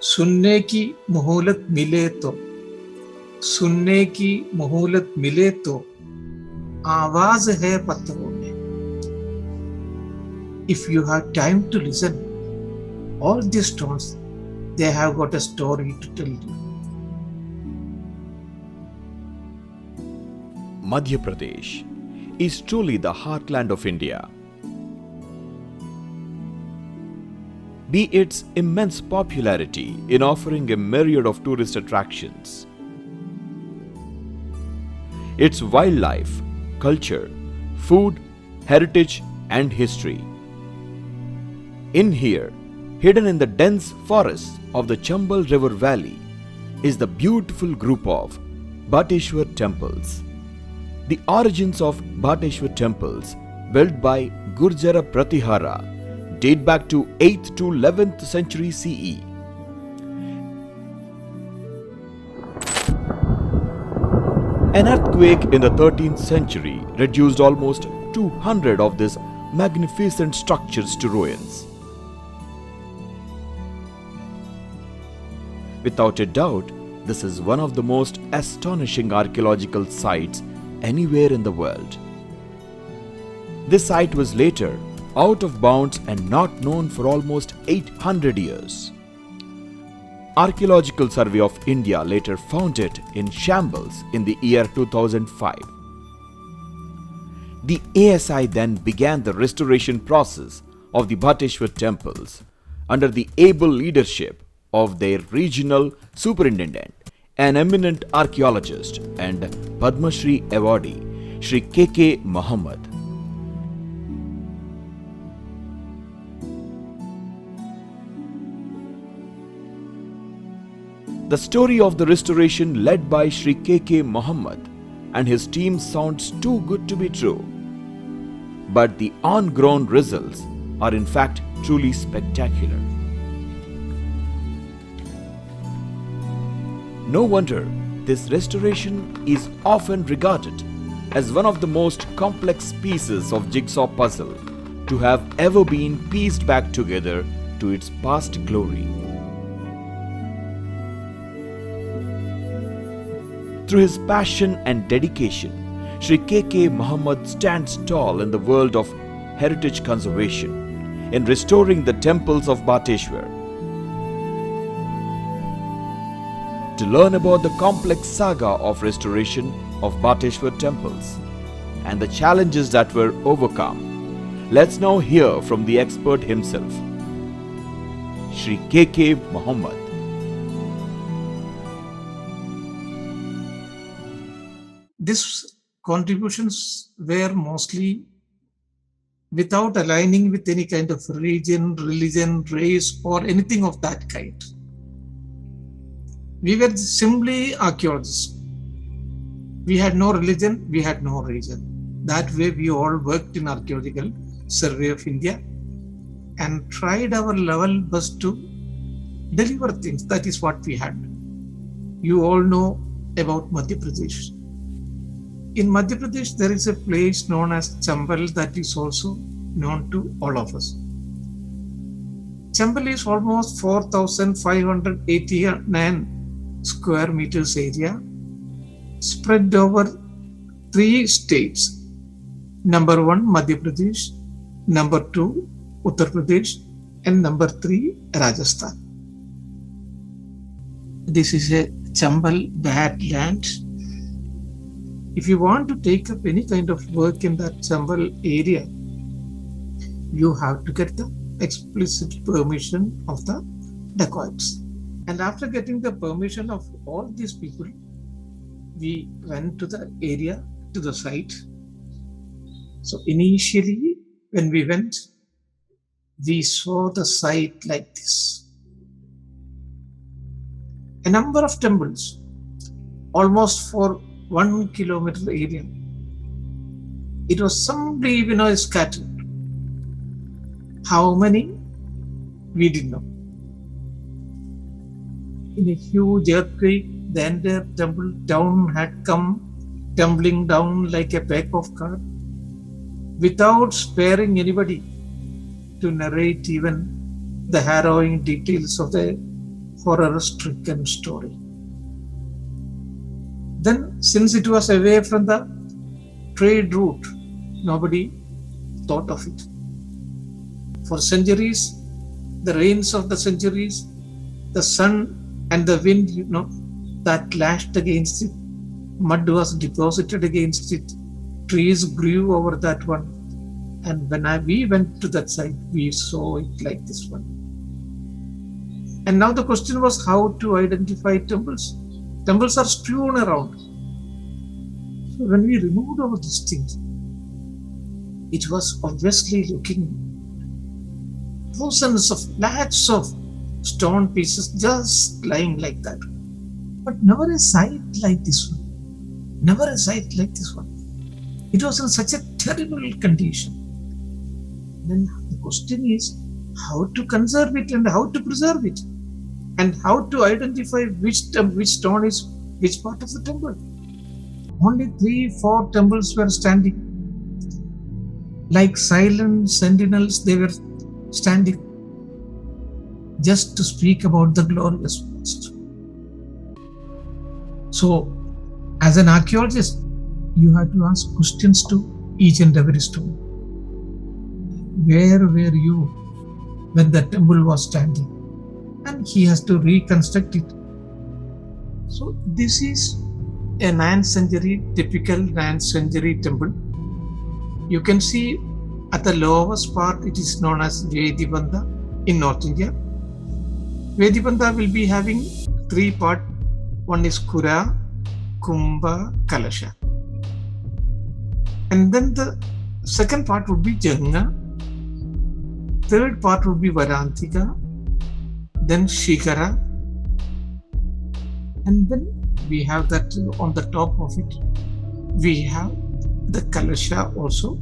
सुनने की मोहलत मिले तो सुनने की मोहलत मिले तो आवाज है पत्थरों में. If you have time to listen, all these stones, they have got a story to tell you. Madhya Pradesh is truly the heartland of India. Be its immense popularity in offering a myriad of tourist attractions. Its wildlife, culture, food, heritage and history. In here, hidden in the dense forests of the Chambal River Valley, is the beautiful group of Bateshwar Temples. The origins of Bateshwar Temples, built by Gurjara Pratihara, date back to 8th to 11th century CE. An earthquake in the 13th century reduced almost 200 of these magnificent structures to ruins. Without a doubt, this is one of the most astonishing archaeological sites anywhere in the world. This site was later out of bounds and not known for almost 800 years. Archaeological Survey of India later found it in shambles in the year 2005. The ASI then began the restoration process of the Bateshwar temples under the able leadership of their regional superintendent, an eminent archaeologist and Padma Shri awardee, Shri K.K. Muhammed. The story of the restoration led by Shri K.K. Muhammed and his team sounds too good to be true. But the on-ground results are in fact truly spectacular. No wonder this restoration is often regarded as one of the most complex pieces of jigsaw puzzle to have ever been pieced back together to its past glory. Through his passion and dedication, Shri K.K. Muhammed stands tall in the world of heritage conservation in restoring the temples of Bateshwar. To learn about the complex saga of restoration of Bateshwar temples and the challenges that were overcome, let's now hear from the expert himself, Shri K.K. Muhammed. These contributions were mostly without aligning with any kind of region, religion, race, or anything of that kind. We were simply archaeologists. We had no religion, we had no region. That way we all worked in Archaeological Survey of India and tried our level best to deliver things. That is what we had. You all know about Madhya Pradesh. In Madhya Pradesh, there is a place known as Chambal that is also known to all of us. Chambal is almost 4,589 square meters area, spread over 3 states. Number 1, Madhya Pradesh. Number 2, Uttar Pradesh. And number 3, Rajasthan. This is a Chambal bad land. If you want to take up any kind of work in that Chambal area, you have to get the explicit permission of the dacoits. And after getting the permission of all these people, we went to the area, to the site. So initially, when we went, we saw the site like this. A number of temples, almost for 1 kilometer area. It was simply, scattered. How many? We didn't know. In a huge earthquake, the entire temple down had come tumbling down like a pack of cards without sparing anybody to narrate even the harrowing details of the horror-stricken story. Then, since it was away from the trade route, nobody thought of it. For centuries, the rains of the centuries, the sun and the wind, that lashed against it, mud was deposited against it, trees grew over that one. And when we went to that site, we saw it like this one. And now the question was how to identify temples. Temples are strewn around. So when we removed all these things, it was obviously looking thousands of lakhs of stone pieces just lying like that. But never a site like this one. Never a site like this one. It was in such a terrible condition. Then the question is how to conserve it and how to preserve it, and how to identify which stone is which part of the temple. Only 3-4 temples were standing. Like silent sentinels, they were standing just to speak about the glorious past. So, as an archaeologist, you have to ask questions to each and every stone. Where were you when the temple was standing? And he has to reconstruct it. So, this is a 9th century, typical 9th century temple. You can see at the lowest part, it is known as Vedibandha in North India. Vedibandha will be having 3 parts. One is Kura, Kumbha, Kalasha. And then the second part would be Janga. Third part would be Varantika. Then Shikara. And then we have that on the top of it. We have the Kalasha also.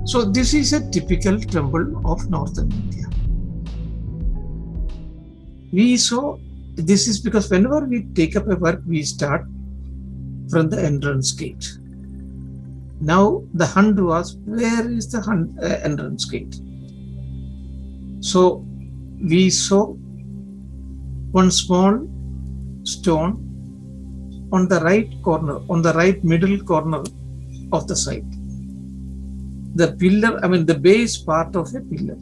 So this is a typical temple of northern India. We saw this is because whenever we take up a work, we start from the entrance gate. Now the hunt was, where is the entrance gate? So we saw one small stone on the right corner, on the right middle corner of the site. The pillar, the base part of a pillar.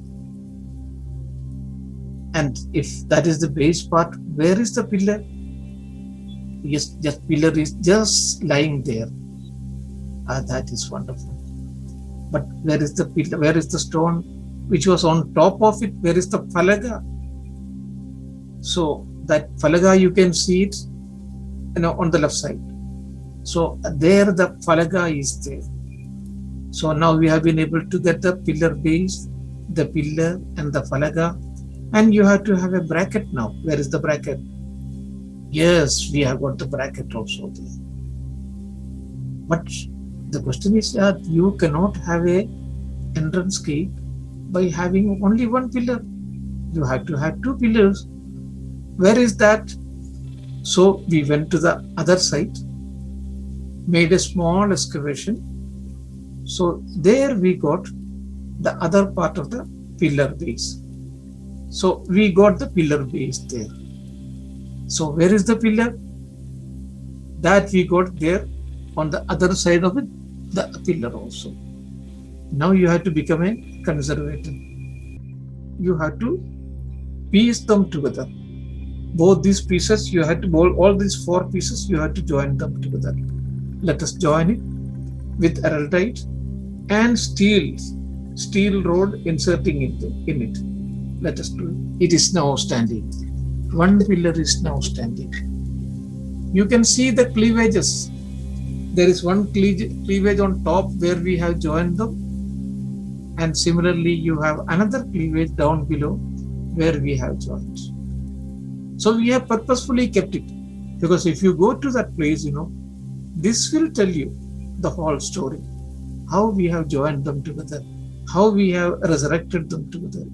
And if that is the base part, where is the pillar? Yes, that pillar is just lying there. That is wonderful. But where is the pillar? Where is the stone which was on top of it? Where is the phalaga? So that phalaga, you can see it, on the left side. So there the phalaga is there. So now we have been able to get the pillar base, the pillar and the phalaga. And you have to have a bracket now. Where is the bracket? Yes, we have got the bracket also there. But the question is that you cannot have a entrance gate by having only one pillar. You have to have 2 pillars. Where is that? So we went to the other side, made a small excavation. So there we got the other part of the pillar base. So we got the pillar base there. So where is the pillar? That we got there on the other side of it, the pillar also. Now you have to become a conservator. You have to piece them together. Both these pieces, you have to, all these 4 pieces, you have to join them together. Let us join it with araldite and steel rod inserting in it. Let us do it. It is now standing. One pillar is now standing. You can see the cleavages. There is one cleavage on top where we have joined them. And similarly, you have another cleavage down below where we have joined. So we have purposefully kept it. Because if you go to that place, this will tell you the whole story. How we have joined them together. How we have resurrected them together.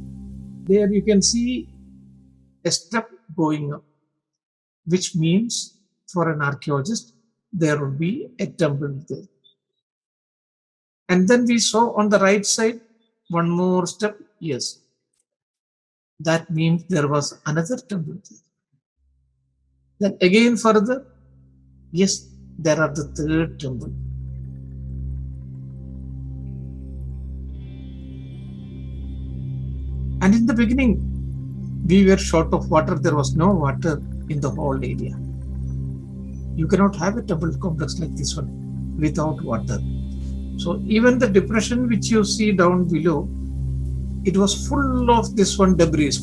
There you can see a step going up, which means for an archaeologist, there will be a temple there. And then we saw on the right side, one more step, yes. That means there was another temple there. Then again further, yes, there are the third temple. And in the beginning, we were short of water. There was no water in the whole area. You cannot have a temple complex like this one without water. So even the depression which you see down below, it was full of this one debris.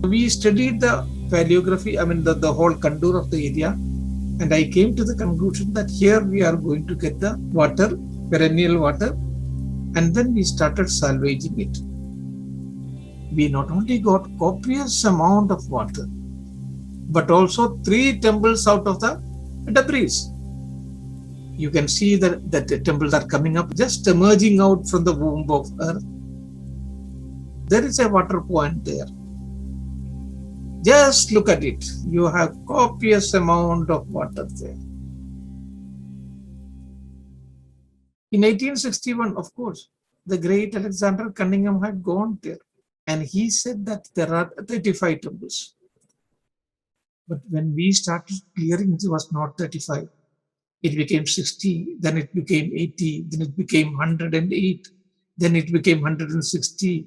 We studied the paleography, the whole contour of the area, and I came to the conclusion that here we are going to get the water, perennial water, and then we started salvaging it. We not only got copious amount of water, but also 3 temples out of the debris. You can see that the temples are coming up, just emerging out from the womb of earth. There is a water point there. Just look at it. You have copious amount of water there. In 1861, of course, the great Alexander Cunningham had gone there, and he said that there are 35 temples. But when we started clearing, it was not 35. It became 60, then it became 80, then it became 108, then it became 160.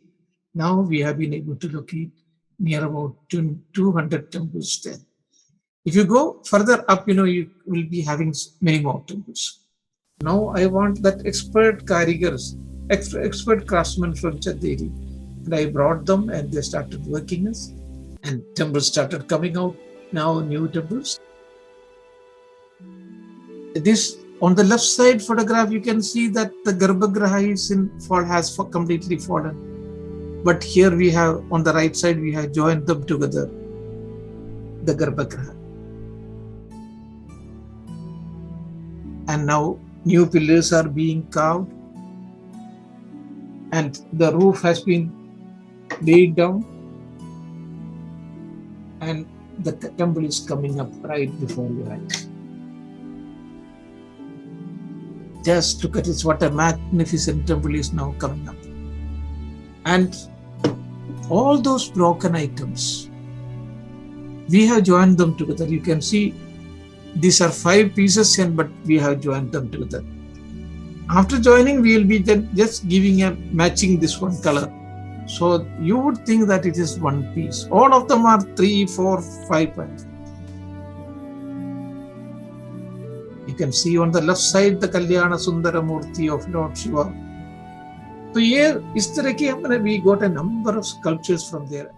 Now we have been able to locate near about 200 temples there. If you go further up, you will be having many more temples. Now I want that expert karigars, expert craftsmen from Chanderi, and I brought them and they started working us, and temples started coming out. Now new temples. This on the left side photograph, you can see that the Garbhagriha has completely fallen. But here we have, on the right side, we have joined them together, the Garbhagriha. And now new pillars are being carved, and the roof has been laid down, and the temple is coming up right before your eyes. Just look at it, what a magnificent temple is now coming up. And all those broken items, we have joined them together. You can see these are 5 pieces, but we have joined them together. After joining, we will be then just matching this one color. So you would think that it is one piece. All of them are 3, 4, 5 parts. You can see on the left side the Kalyana Sundara Murti of Lord Shiva. So here, we got a number of sculptures from there.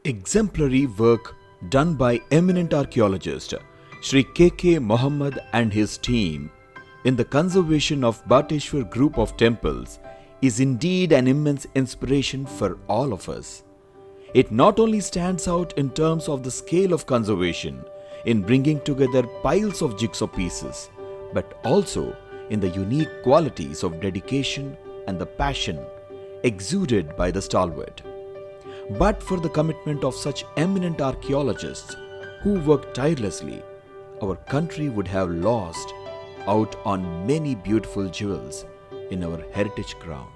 Exemplary work done by eminent archaeologist Shri K.K. Muhammed and his team in the conservation of Bateshwar group of temples is indeed an immense inspiration for all of us. It not only stands out in terms of the scale of conservation in bringing together piles of jigsaw pieces, but also in the unique qualities of dedication and the passion exuded by the stalwart. But for the commitment of such eminent archaeologists who work tirelessly, our country would have lost out on many beautiful jewels in our heritage crown.